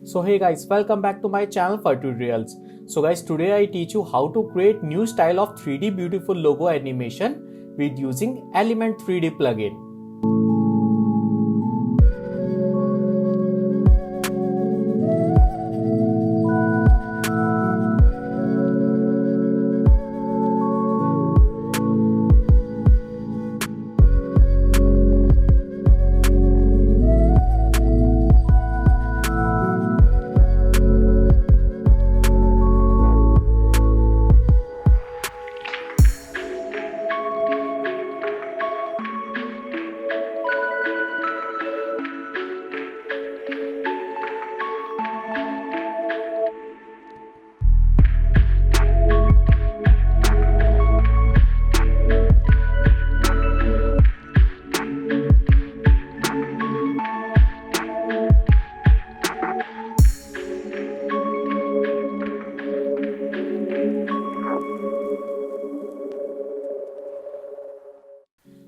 So hey guys, welcome back to my channel for tutorials. So guys, today I teach you how to create new style of 3D beautiful logo animation with using Element 3D plugin.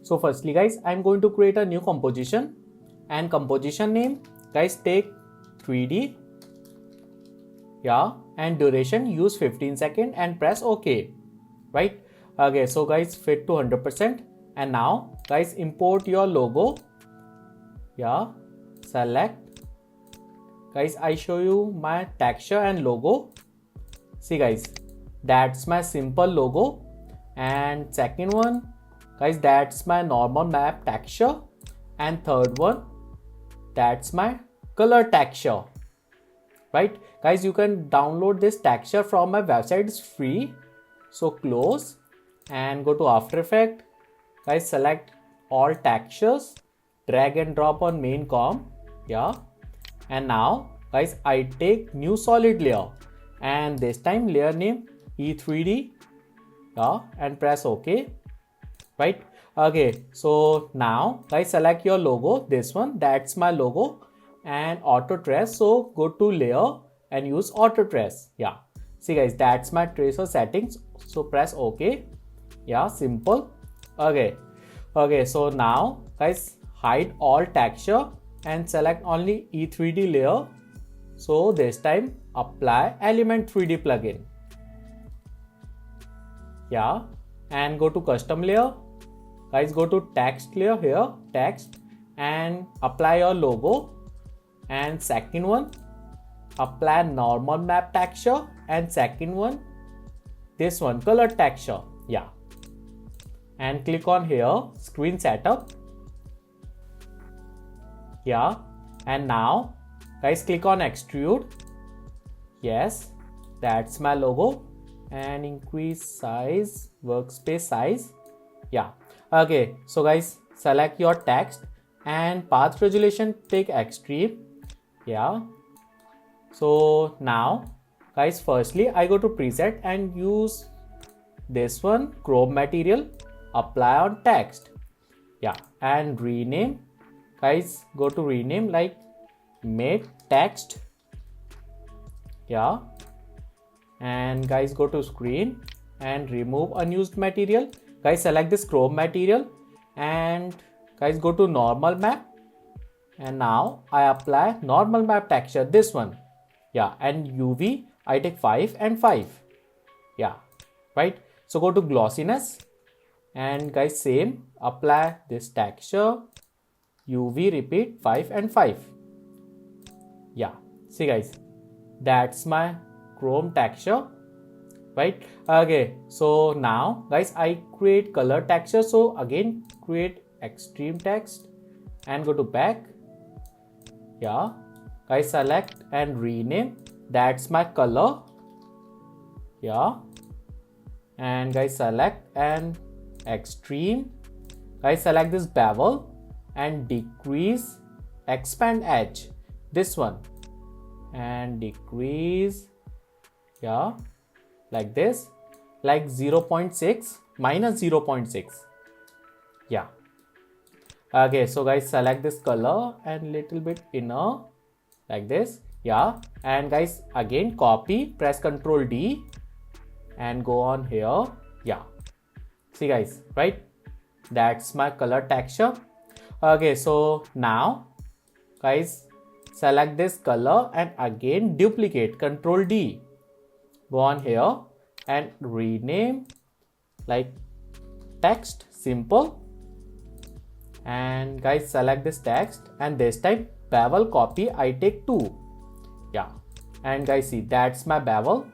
So firstly guys, I'm going to create a new composition and composition name, guys take 3D, and duration use 15 seconds and press OK, right? Okay, so guys fit to 100% and now guys import your logo, select, guys I show you my texture and logo. See guys, that's my simple logo, and second one guys, that's my normal map texture, and third one, that's my color texture, right? Guys, you can download this texture from my website, it's free. So close and go to After Effects, guys select all textures, drag and drop on main comp, and now guys I take new solid layer and this time layer name E3D, and press OK, right? Okay, so now guys select your logo, this one, that's my logo, and auto trace. So go to layer and use auto trace. See guys, that's my tracer settings, so press OK. Simple. Okay, so now guys hide all texture and select only E3D layer. So this time apply Element 3D plugin, and go to custom layer. Guys go to text layer, here text, and apply your logo, and second one apply normal map texture, and second one this one color texture, and click on here screen setup, and now guys click on extrude. Yes, that's my logo, and increase size, workspace size. Okay, so guys select your text and path resolution take extreme. So now guys firstly I go to preset and use this one chrome material, apply on text, and rename. Guys go to rename like make text, and guys go to screen and remove unused material. Guys select this chrome material and guys go to normal map, and now I apply normal map texture, this one, and UV I take 5 and 5, right? So go to glossiness and guys same apply this texture, UV repeat 5 and 5. See guys, that's my chrome texture, right? Okay, so now guys I create color texture, so again create extreme text and go to back, guys select and rename, that's my color, and guys select and extreme, guys select this bevel and decrease expand edge, this one, and decrease, like this, like 0.6 minus 0.6. Okay, so guys select this color and little bit inner like this, and guys again copy, press Ctrl D and go on here, see guys, right? That's my color texture. Okay, so now guys select this color and again duplicate, Control D. Go on here and rename like text simple, and guys select this text and this time bevel copy I take 2. Yeah, and guys see that's my bevel.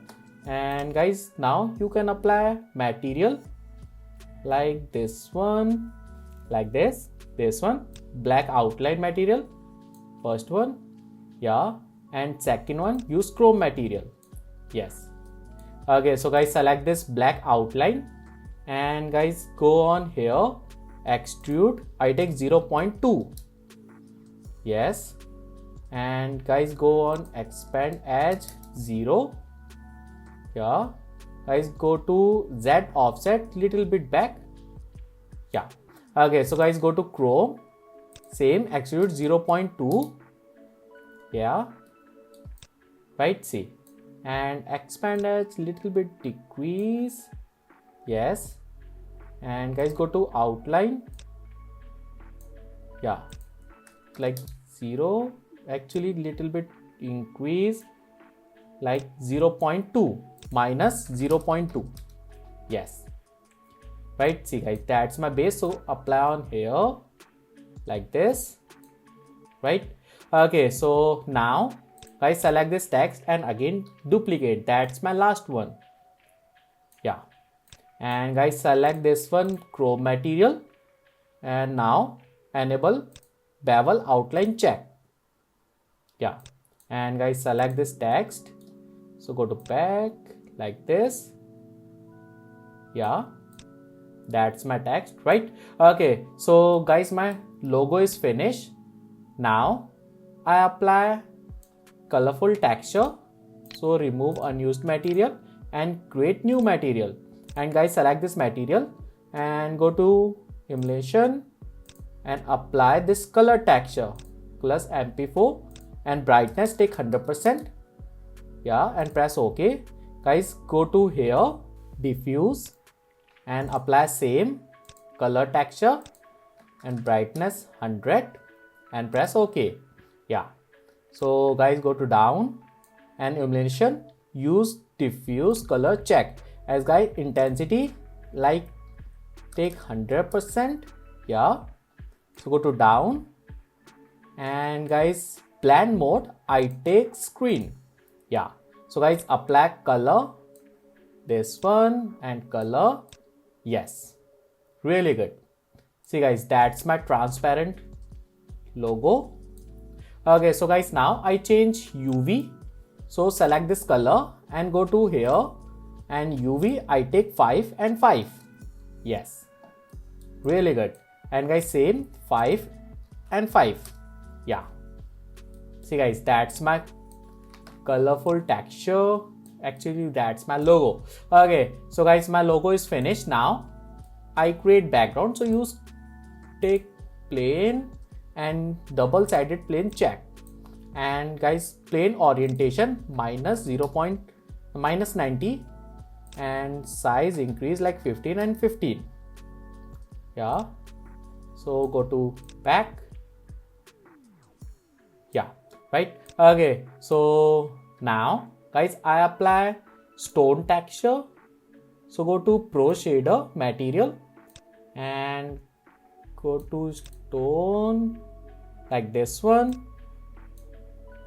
And guys now you can apply material like this one, like this one, black outline material, first one, yeah, and second one use chrome material. Yes. Okay, so guys select this black outline and guys go on here, extrude I take 0.2. Yes, and guys go on expand edge 0. Yeah, guys go to Z offset little bit back. Yeah. Okay, so guys go to chrome, same extrude 0.2. Yeah, right, see, and expand edge little bit decrease. Yes, and guys go to outline. Yeah, like 0, actually little bit increase like 0.2 minus 0.2. Yes, right, see guys that's my base, so apply on here like this, right? Okay, so now guys select this text and again duplicate, that's my last one. Yeah, and guys select this one chrome material and now enable bevel outline check. Yeah, and guys select this text, so go to back like this. Yeah, that's my text, right? Okay, so guys my logo is finished. Now I apply colorful texture, so remove unused material and create new material, and guys select this material and go to emulsion and apply this color texture plus MP4 and brightness take 100%. Yeah, and press OK. Guys go to here, diffuse, and apply same color texture and brightness 100 and press OK. Yeah, so guys go to down and emulsion, use diffuse color check, as guys intensity like take 100%. Yeah, so go to down and guys blend mode I take screen. Yeah, so guys apply color, this one, and color. Yes, really good. See guys that's my transparent logo. Okay, so guys now I change UV, so select this color and go to here and UV I take 5 and 5. Yes, really good. And guys same 5 and 5. Yeah, see guys that's my colorful texture, actually that's my logo. Okay, so guys my logo is finished. Now I create background, so use take plane and double-sided plane check, and guys plane orientation minus 90 and size increase like 15 and 15. Yeah, so go to back. Yeah, right. Okay, so now guys I apply stone texture, so go to pro shader material and go to stone like this one.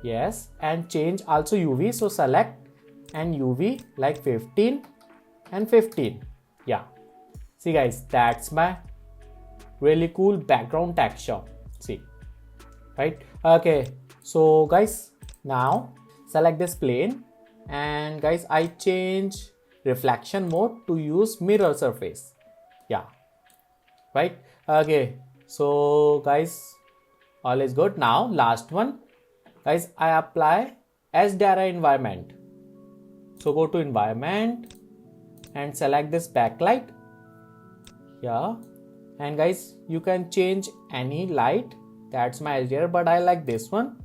Yes, and change also UV, so select and UV like 15 and 15. Yeah, see guys that's my really cool background texture. See, right? Okay, so guys now select this plane and guys I change reflection mode to use mirror surface. Yeah, right. Okay, so guys all is good. Now last one guys I apply SDRI environment, so go to environment and select this backlight. Yeah, and guys you can change any light, that's my SDR, but I like this one.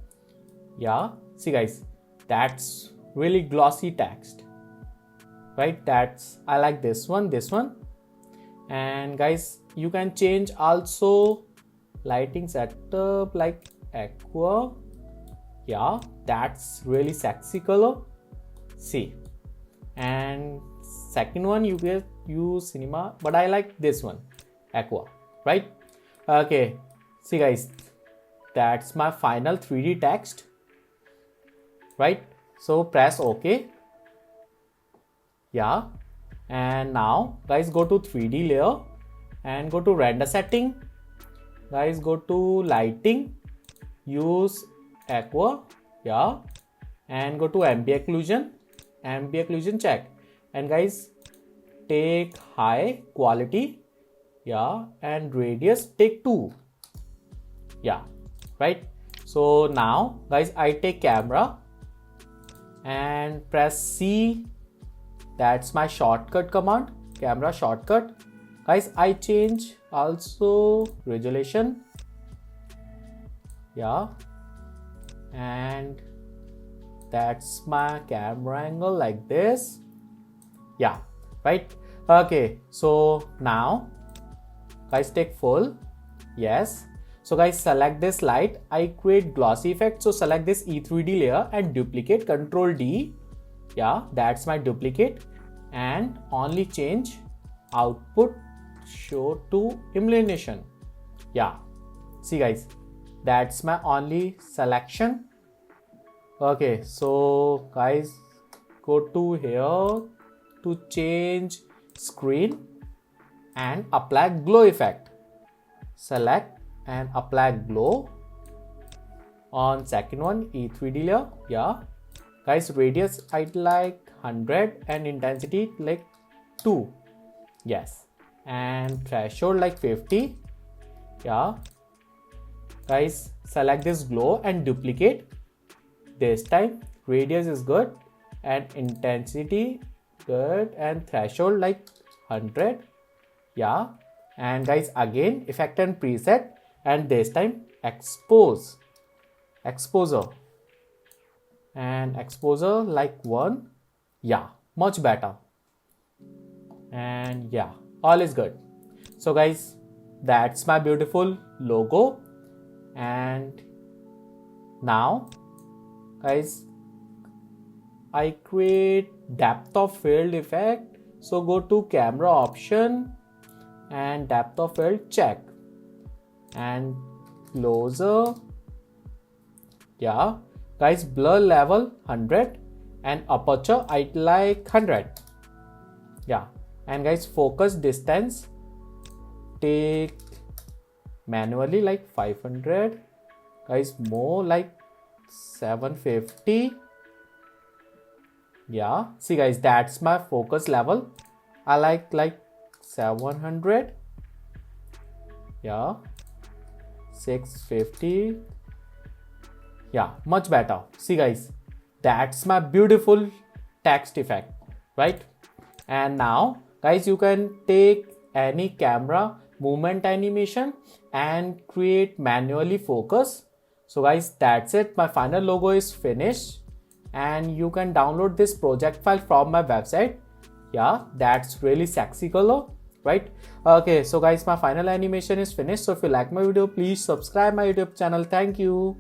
Yeah, see guys that's really glossy text, right? That's I like this one. And guys you can change also lighting setup like aqua. Yeah, that's really sexy color. See, and second one you will use cinema, but I like this one, aqua, right? Okay, see guys, that's my final 3D text, right? So press OK. Yeah, and now guys go to 3D layer and go to render setting. Guys go to lighting, use aqua, yeah, and go to ambient occlusion check, and guys take high quality, yeah, and radius take 2, yeah, right? So now guys I take camera and press C. That's my shortcut command, camera shortcut. Guys I change also resolution, yeah, and that's my camera angle like this, yeah, right? Okay, so now guys take full, yes. So guys select this light, I create glossy effect, so select this E3D layer and duplicate, Control D, yeah, that's my duplicate, and only change output show to illumination, yeah. See guys, that's my only selection. Okay, so guys go to here to change screen and apply glow effect. Select and apply glow on second one, E3D layer, yeah. Guys radius I'd like 100 and intensity like 2, yes, and threshold like 50, yeah. Guys select this glow and duplicate. This time radius is good and intensity good and threshold like 100, yeah. And guys again effect and preset, and this time exposure and exposure like 1, yeah, much better, and yeah, all is good. So guys that's my beautiful logo. And now guys I create depth of field effect, so go to camera option and depth of field check, and closer, yeah. Guys blur level 100 and aperture I'd like 100, yeah. And guys focus distance take manually like 500, guys more like 750, yeah. See guys that's my focus level, I like 700, yeah, 650, yeah, much better. See guys that's my beautiful text effect, right? And now guys you can take any camera movement animation and create manually focus. So guys that's it, my final logo is finished, and you can download this project file from my website, yeah. That's really sexy color, right? Okay, so guys my final animation is finished. So if you like my video, please subscribe my YouTube channel. Thank you.